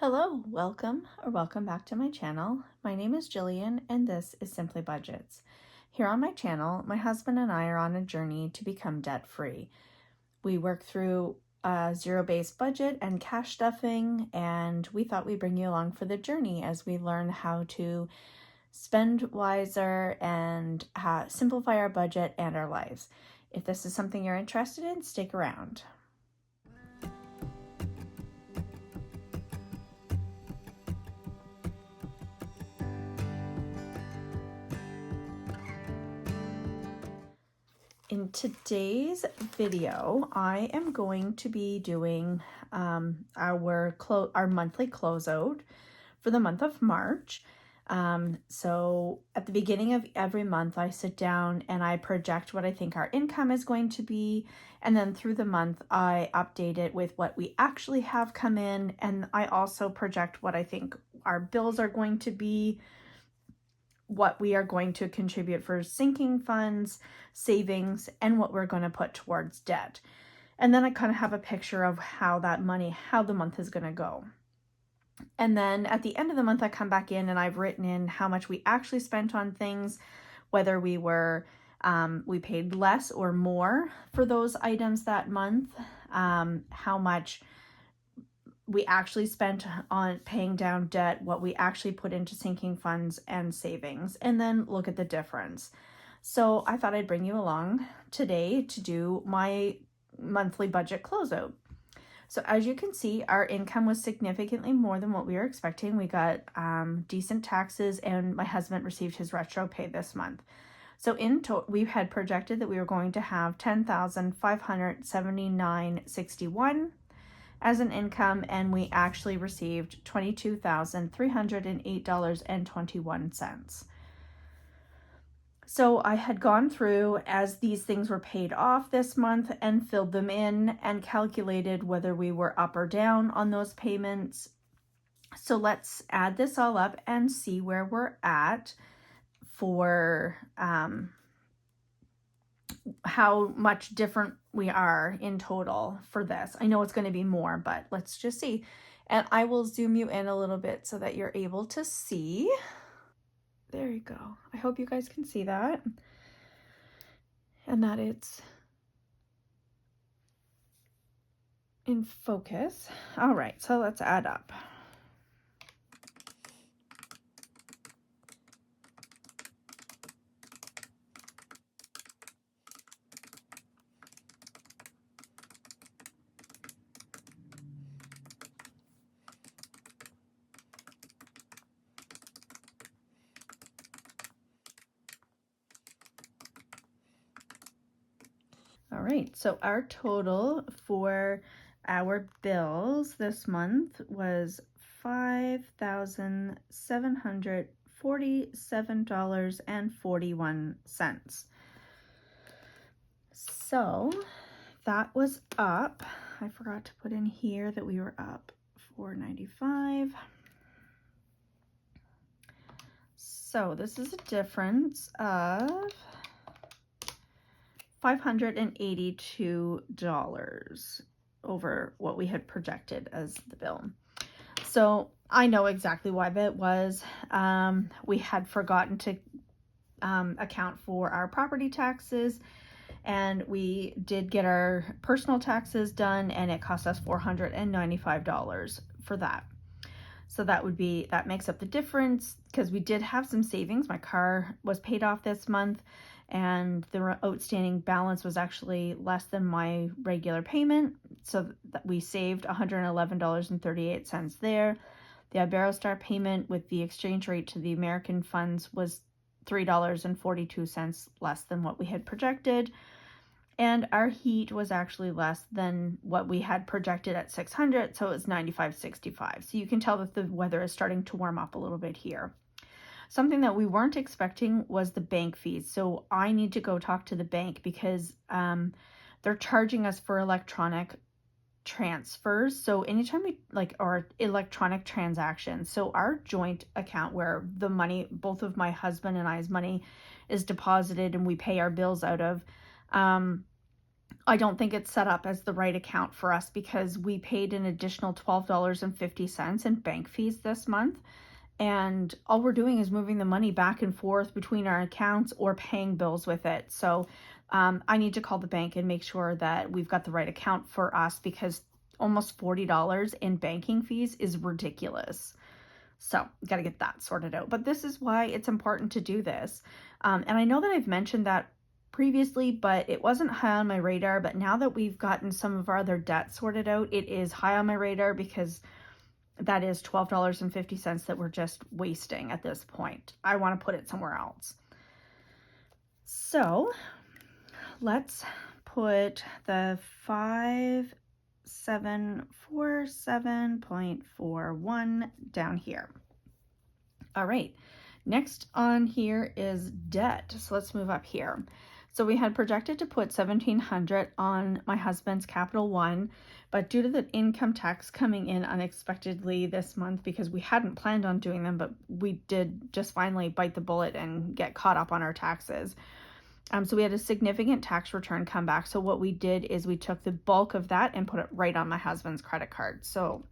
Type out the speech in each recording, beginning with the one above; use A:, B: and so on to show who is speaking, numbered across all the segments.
A: Hello, welcome back to my channel. My name is Jillian and this is Simply Budgets. Here on my channel, my husband and I are on a journey to become debt-free. We work through a zero-based budget and cash stuffing, and we thought we'd bring you along for the journey as we learn how to spend wiser and simplify our budget and our lives. If this is something you're interested in, stick around. In today's video, I am going to be doing our monthly closeout for the month of March. So at the beginning of every month, I sit down and I project what I think our income is going to be. And then through the month, I update it with what we actually have come in. And I also project what I think our bills are going to be, what we are going to contribute for sinking funds, savings, and what we're going to put towards debt. And then I kind of have a picture of how the month is going to go. And then at the end of the month, I come back in and I've written in how much we actually spent on things, whether we paid less or more for those items that month, how much we actually spent on paying down debt, what we actually put into sinking funds and savings, and then look at the difference. So I thought I'd bring you along today to do my monthly budget closeout. So as you can see, our income was significantly more than what we were expecting. We got decent taxes, and my husband received his retro pay this month. So in total, we had projected that we were going to have $10,579.61 as an income, and we actually received $22,308.21. So I had gone through as these things were paid off this month and filled them in and calculated whether we were up or down on those payments. So let's add this all up and see where we're at for how much different we are in total for this. I know it's going to be more, but let's just see. And I will zoom you in a little bit so that you're able to see. There you go. I hope you guys can see that. And that it's in focus. All right, so let's add up. All right, so our total for our bills this month was $5,747.41. So that was up. I forgot to put in here that we were up $4.95. So this is a difference of $582 over what we had projected as the bill. So I know exactly why that was. We had forgotten to account for our property taxes, and we did get our personal taxes done, and it cost us $495 for that. So that makes up the difference, because we did have some savings. My car was paid off this month, and the outstanding balance was actually less than my regular payment. So that we saved $111.38 there. The Iberostar payment with the exchange rate to the American funds was $3.42 less than what we had projected. And our heat was actually less than what we had projected at 600, so it was $95.65. So you can tell that the weather is starting to warm up a little bit here. Something that we weren't expecting was the bank fees. So I need to go talk to the bank because they're charging us for electronic transfers. So anytime or electronic transactions. So our joint account where the money, both of my husband and I's money is deposited and we pay our bills out of, I don't think it's set up as the right account for us because we paid an additional $12.50 in bank fees this month. And all we're doing is moving the money back and forth between our accounts or paying bills with it. So I need to call the bank and make sure that we've got the right account for us, because almost $40 in banking fees is ridiculous. So got to get that sorted out. But this is why it's important to do this. And I know that I've mentioned that previously, but it wasn't high on my radar. But now that we've gotten some of our other debt sorted out, it is high on my radar, because that is $12.50 that we're just wasting at this point. I want to put it somewhere else. So let's put the 5747.41 down here. All right, next on here is debt. So let's move up here. So we had projected to put $1,700 on my husband's Capital One, but due to the income tax coming in unexpectedly this month, because we hadn't planned on doing them, but we did just finally bite the bullet and get caught up on our taxes. So we had a significant tax return come back. So what we did is we took the bulk of that and put it right on my husband's credit card. So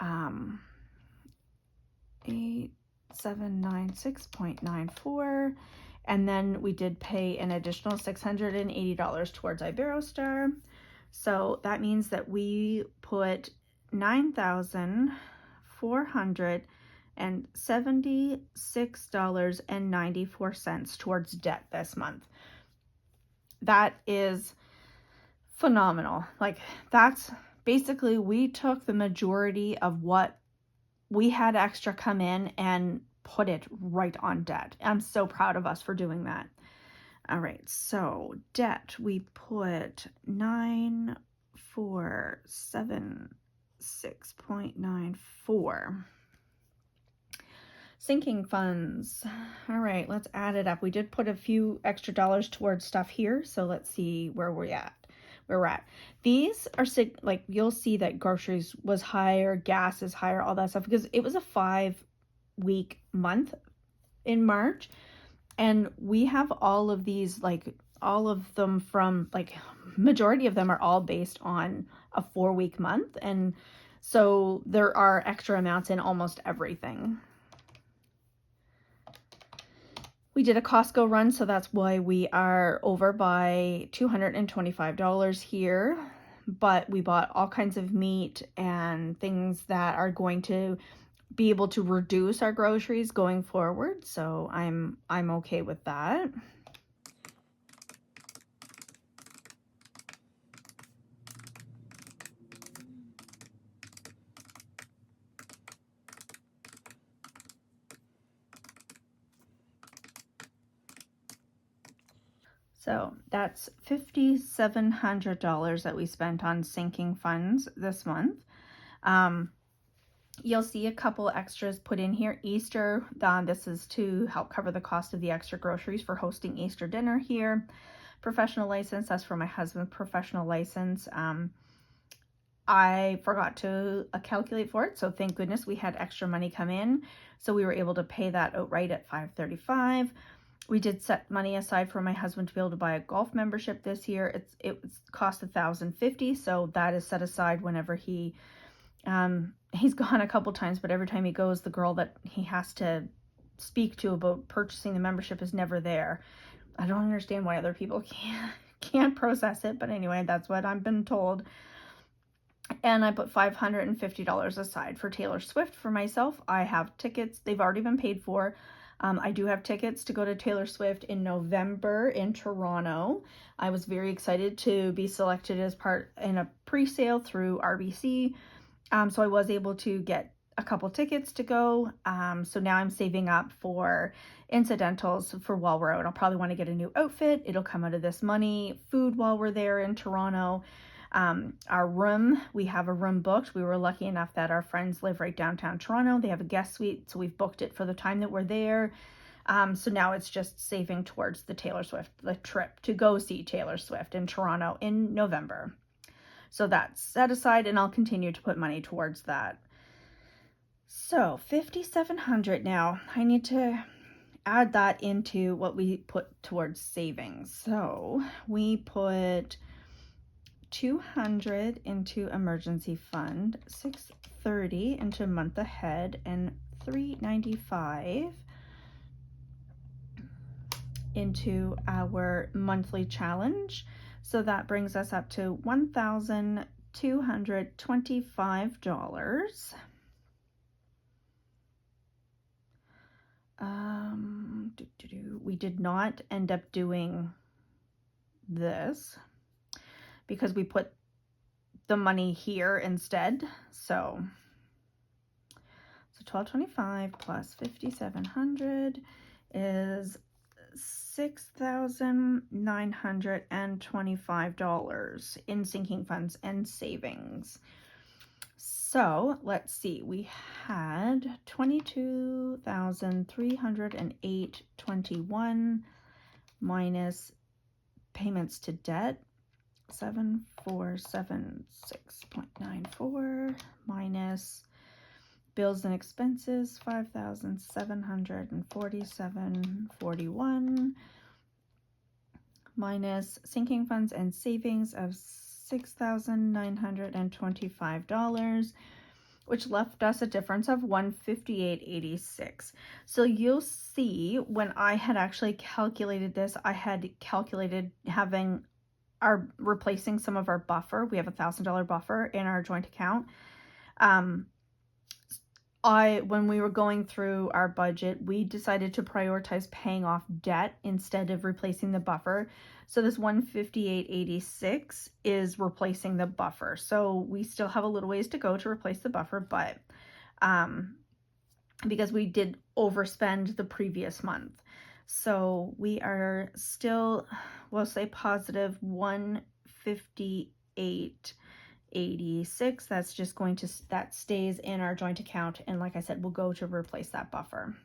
A: 8796.94. And then we did pay an additional $680 towards Iberostar. So that means that we put $9,476.94 towards debt this month. That is phenomenal. Like, that's basically, we took the majority of what we had extra come in and put it right on debt. I'm so proud of us for doing that. All right, so debt, we put 9476.94. Sinking funds. All right, let's add it up. We did put a few extra dollars towards stuff here, so let's see where we're at. These are like, you'll see that groceries was higher, gas is higher, all that stuff, because it was a 5-week month in March, and we have all of these, like all of them from, like, majority of them are all based on a 4-week month, and so there are extra amounts in almost everything. We did a Costco run, so that's why we are over by $225 here. But we bought all kinds of meat and things that are going to be able to reduce our groceries going forward. So I'm okay with that. So that's $5,700 that we spent on sinking funds this month. You'll see a couple extras put in here. Easter, this is to help cover the cost of the extra groceries for hosting Easter dinner here. Professional license, that's for my husband's professional license. I forgot to calculate for it, so thank goodness we had extra money come in. So we were able to pay that outright at $535. We did set money aside for my husband to be able to buy a golf membership this year. It cost $1,050, so that is set aside whenever he's gone a couple times, but every time he goes, the girl that he has to speak to about purchasing the membership is never there. I don't understand why other people can't process it, but anyway, that's what I've been told. And I put $550 aside for Taylor Swift for myself. I have tickets. They've already been paid for. I do have tickets to go to Taylor Swift in November in Toronto. I was very excited to be selected as part in a pre-sale through RBC. So I was able to get a couple tickets to go. So now I'm saving up for incidentals for while we're out. I'll probably want to get a new outfit. It'll come out of this money. Food while we're there in Toronto. Our room, we have a room booked. We were lucky enough that our friends live right downtown Toronto. They have a guest suite, so we've booked it for the time that we're there. So now it's just saving towards the trip to go see Taylor Swift in Toronto in November. So that's set aside, and I'll continue to put money towards that. So $5,700 now. I need to add that into what we put towards savings. So we put $200 into emergency fund, $630 into month ahead, and $395 into our monthly challenge. So that brings us up to $1,225. We did not end up doing this because we put the money here instead. So $1,225 plus $5,700 is $6,925 in sinking funds and savings. So let's see, we had $22,308.21 minus payments to debt, 7,476.94 minus bills and expenses, 5,747.41 minus sinking funds and savings of $6,925, which left us a difference of $158.86. So you'll see when I had actually calculated this, I had calculated having replacing some of our buffer. We have a $1,000 buffer in our joint account. When we were going through our budget, we decided to prioritize paying off debt instead of replacing the buffer. So this $158.86 is replacing the buffer. So we still have a little ways to go to replace the buffer, but because we did overspend the previous month. So we are still, we'll say positive $158.86. That's just going to, that stays in our joint account. And like I said, we'll go to replace that buffer.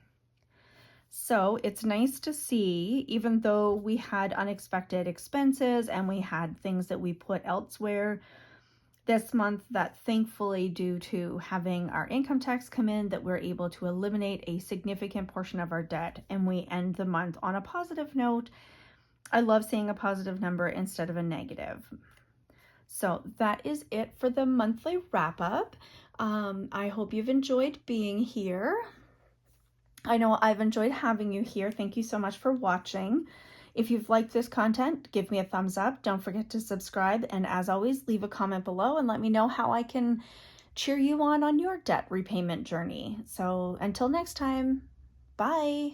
A: So it's nice to see, even though we had unexpected expenses and we had things that we put elsewhere this month, that thankfully, due to having our income tax come in, that we're able to eliminate a significant portion of our debt and we end the month on a positive note. I love seeing a positive number instead of a negative. So that is it for the monthly wrap up. I hope you've enjoyed being here. I know I've enjoyed having you here. Thank you so much for watching. If you've liked this content, give me a thumbs up. Don't forget to subscribe. And as always, leave a comment below and let me know how I can cheer you on your debt repayment journey. So until next time, bye.